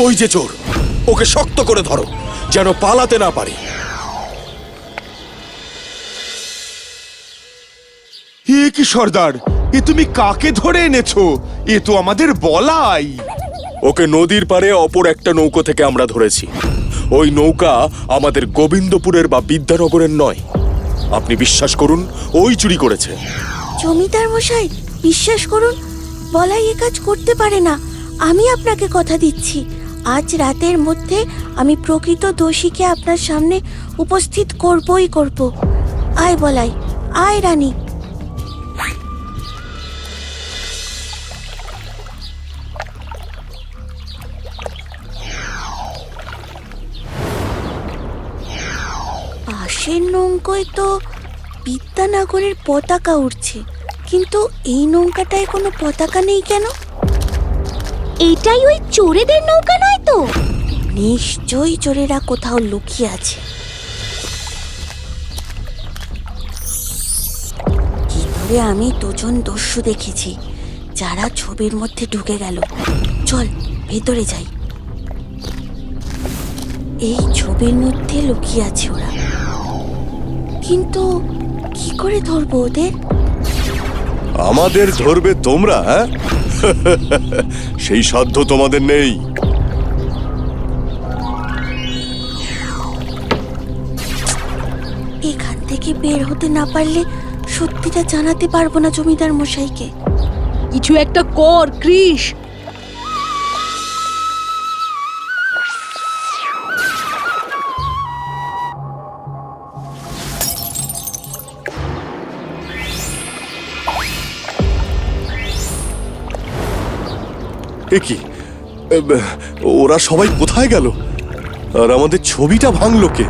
ওই যে চোর, ওকে শক্ত করে ধরো যেন পালাতে না পারে। এ কি সর্দার, এ তুমি কাকে ধরে এনেছো? এ তো আমাদের বলাই। ওকে নদীর পাড়ে অপর একটা নৌকো থেকে আমরা ধরেছি। ওই নৌকা আমাদের গোবিন্দপুরের বা বিদ্যানগরের নয়। আপনি বিশ্বাস করুন, ওই চুরি করেছে। জমিদার মশাই, বিশ্বাস করুন, বলাই এ কাজ করতে পারে না। আমি আপনাকে কথা দিচ্ছি, আজ রাতের মধ্যে আমি প্রকৃত দোষীকে আপনার সামনে উপস্থিত করবই করব। আয় বলাই, আয় রানী। পাশের নৌকোয় তো বিদ্যানগরের পতাকা উঠছে, কিন্তু এই নৌকাটায় কোনো পতাকা নেই কেন? এটাই ওই চোরেদের নৌকা নয় তো? নিশ্চয়ই চোরেরা কোথাও লুকিয়ে আছে। ভিতরে আমি দুজন দস্যু দেখেছি, যারা ছবির মধ্যে ঢুকে গেল। চল ভেতরে যাই। এই ছবির মধ্যে লুকিয়ে আছে ওরা, কিন্তু কি করে ধরবো ওদের? আমাদের ধরবে তোমরা? হ্যাঁ, সেই সাধ্য তোমাদের নেই। এখান থেকে বের হতে না পারলে সত্যিটা জানাতে পারবো না জমিদার মশাইকে। কিছু একটা কর কৃষ। এ কি, ওরা সবাই কোথায় গেল? আর আমাদের ছবিটা ভাঙলো কে?